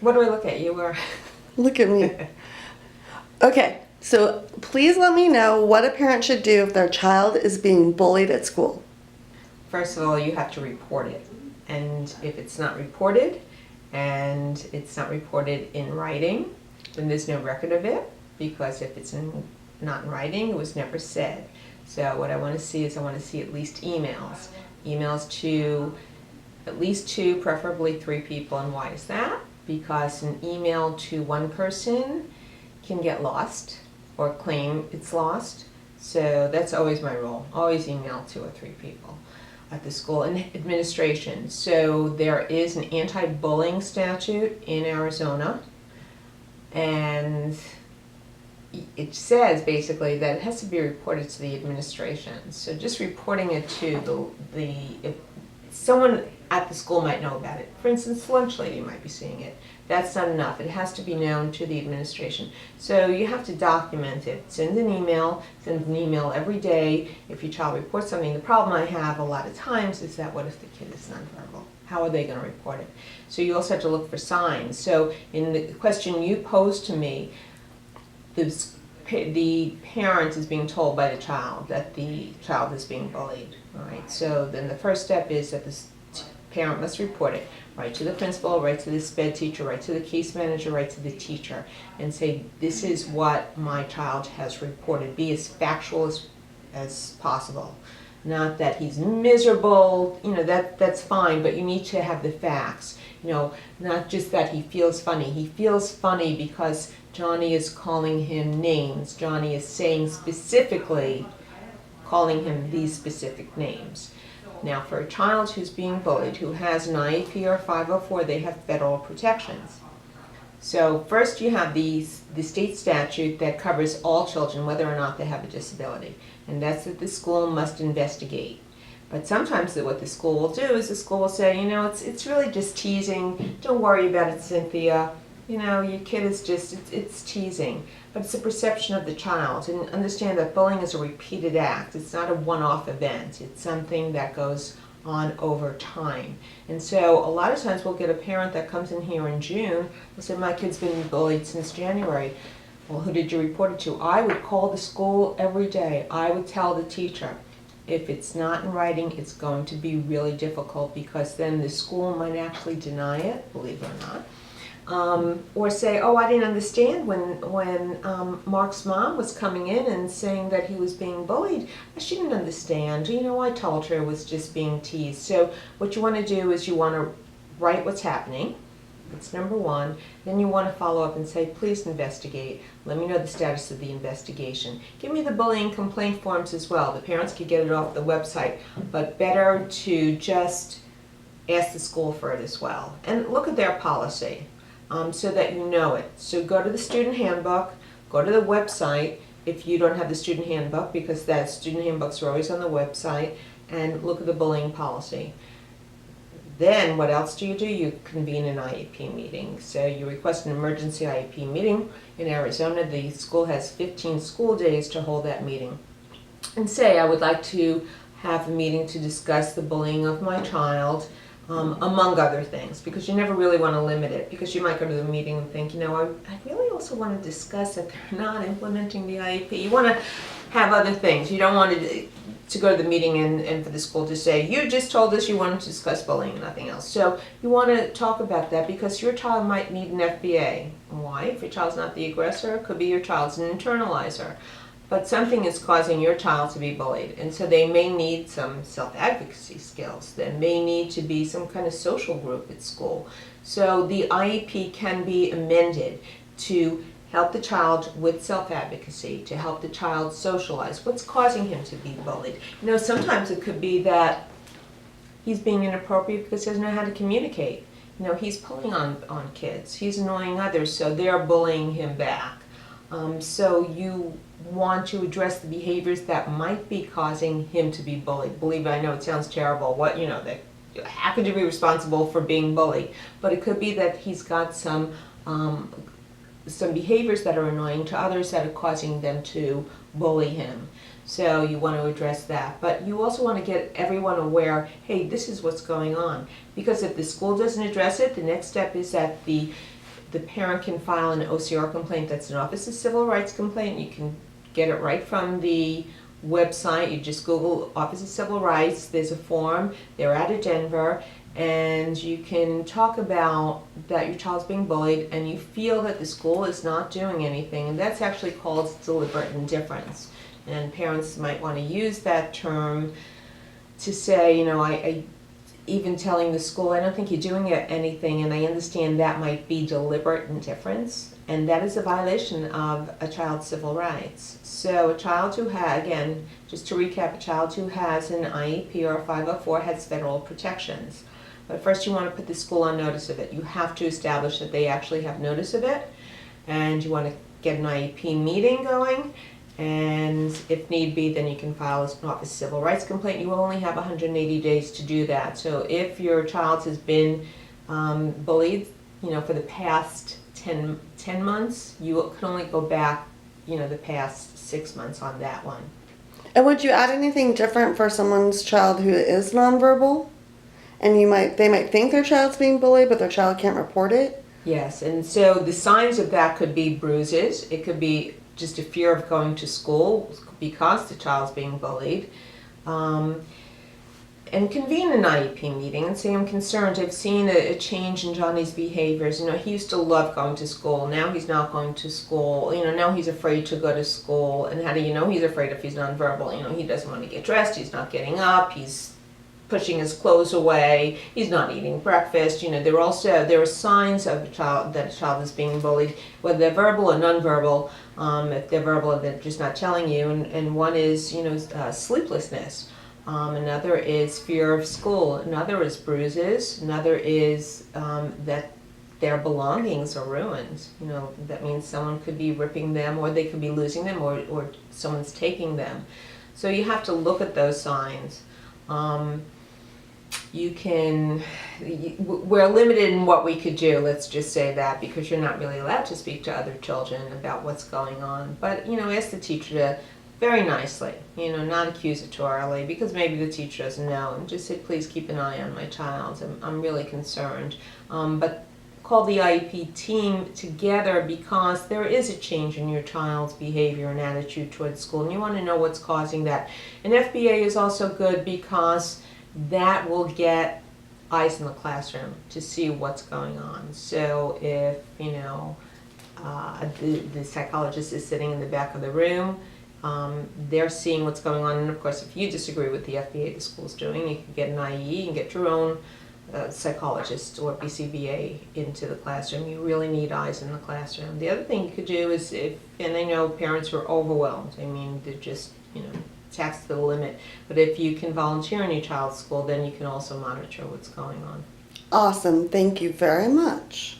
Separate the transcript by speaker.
Speaker 1: What do I look at, you or?
Speaker 2: Look at me. Okay, so please let me know what a parent should do if their child is being bullied at school.
Speaker 1: First of all, you have to report it. And if it's not reported, and it's not reported in writing, then there's no record of it, because if it's not in writing, it was never said. So what I want to see is I want to see at least emails. Emails to at least 2, preferably 3 people. And why is that? Because an email to one person can get lost or claim it's lost. So that's always my rule. Always email 2 or 3 people at the school. And administration. So there is an anti-bullying statute in Arizona, and it says basically that it has to be reported to the administration. So just reporting it to if someone at the school might know about it. For instance, the lunch lady might be seeing it. That's not enough. It has to be known to the administration. So you have to document it. Send an email every day if your child reports something. The problem I have a lot of times is that what if the kid is nonverbal? How are they going to report it? So you also have to look for signs. So in the question you posed to me, the parent is being told by the child that the child is being bullied. All right. So then the first step is that the parent must report it. Write to the principal, write to the SPED teacher, write to the case manager, write to the teacher, and say, this is what my child has reported. Be as factual as possible. Not that he's miserable, that's fine, but you need to have the facts. Not just that he feels funny. He feels funny because Johnny is calling him names. Johnny is saying specifically, calling him these specific names. Now, for a child who's being bullied, who has an IEP or 504, they have federal protections. So first you have the state statute that covers all children, whether or not they have a disability. And that's that the school must investigate. But sometimes what the school will do is the school will say, it's really just teasing. Don't worry about it, Cynthia. Your kid is just, it's teasing. But it's a perception of the child. And understand that bullying is a repeated act. It's not a one-off event. It's something that goes on over time. And so a lot of times we'll get a parent that comes in here in June and say, my kid's been bullied since January. Well, who did you report it to? I would call the school every day. I would tell the teacher. If it's not in writing, it's going to be really difficult, because then the school might actually deny it, believe it or not. Or say, oh, I didn't understand when Mark's mom was coming in and saying that he was being bullied. She didn't understand. I told her it was just being teased. So what you want to do is you want to write what's happening. That's number one. Then you want to follow up and say, please investigate. Let me know the status of the investigation. Give me the bullying complaint forms as well. The parents could get it off the website, but better to just ask the school for it as well. And look at their policy. So that you know it. So go to the student handbook, go to the website if you don't have the student handbook, because that student handbooks are always on the website, and look at the bullying policy. Then what else do? You convene an IEP meeting. So you request an emergency IEP meeting. In Arizona, the school has 15 school days to hold that meeting. And say, I would like to have a meeting to discuss the bullying of my child, among other things, because you never really want to limit it, because you might go to the meeting and think, I really also want to discuss that they're not implementing the IEP. You want to have other things. You don't want to go to the meeting and for the school to say, you just told us you wanted to discuss bullying and nothing else. So you want to talk about that, because your child might need an FBA. Why? If your child's not the aggressor, it could be your child's an internalizer. But something is causing your child to be bullied, and so they may need some self-advocacy skills. There may need to be some kind of social group at school. So the IEP can be amended to help the child with self-advocacy, to help the child socialize. What's causing him to be bullied? Sometimes it could be that he's being inappropriate because he doesn't know how to communicate. He's pulling on kids. He's annoying others, so they're bullying him back. So you want to address the behaviors that might be causing him to be bullied. Believe me, I know it sounds terrible. How could you be responsible for being bullied? But it could be that he's got some behaviors that are annoying to others that are causing them to bully him. So you want to address that. But you also want to get everyone aware, hey, this is what's going on. Because if the school doesn't address it, the next step is that the the parent can file an OCR complaint. That's an Office of Civil Rights complaint. You can get it right from the website. You just Google Office of Civil Rights. There's a form. They're out of Denver. And you can talk about that your child's being bullied and you feel that the school is not doing anything. And that's actually called deliberate indifference. And parents might want to use that term to say, I even telling the school, I don't think you're doing anything, and I understand that might be deliberate indifference, and that is a violation of a child's civil rights. So a child who has, again, just to recap, a child who has an IEP or a 504 has federal protections. But first you want to put the school on notice of it. You have to establish that they actually have notice of it, and you want to get an IEP meeting going. And if need be, then you can file an Office of Civil Rights complaint. You will only have 180 days to do that. So if your child has been bullied, for the past 10 months, you can only go back, the past 6 months on that one.
Speaker 2: And would you add anything different for someone's child who is nonverbal? And they might think their child's being bullied, but their child can't report it?
Speaker 1: Yes, and so the signs of that could be bruises. It could be just a fear of going to school because the child's being bullied. And convene an IEP meeting and say, I'm concerned. I've seen a change in Johnny's behaviors. He used to love going to school. Now he's not going to school. Now he's afraid to go to school. And how do you know he's afraid if he's nonverbal? He doesn't want to get dressed. He's not getting up. He's pushing his clothes away. He's not eating breakfast. There are signs of a child that a child is being bullied, whether they're verbal or nonverbal. If they're verbal, they're just not telling you. And one is, sleeplessness. Another is fear of school. Another is bruises. Another is that their belongings are ruined. That means someone could be ripping them, or they could be losing them, or someone's taking them. So you have to look at those signs. We're limited in what we could do, let's just say that, because you're not really allowed to speak to other children about what's going on. But, ask the teacher to, very nicely, not accusatorily, because maybe the teacher doesn't know, and just say, please keep an eye on my child. I'm really concerned. But call the IEP team together because there is a change in your child's behavior and attitude towards school, and you want to know what's causing that. And FBA is also good because that will get eyes in the classroom to see what's going on. So if, the psychologist is sitting in the back of the room, they're seeing what's going on. And of course, if you disagree with the FBA the school's doing, you can get an IE and get your own psychologist or BCBA into the classroom. You really need eyes in the classroom. The other thing you could do is and I know parents are overwhelmed. They're just, taxed to the limit. But if you can volunteer in your child's school, then you can also monitor what's going on.
Speaker 2: Awesome. Thank you very much.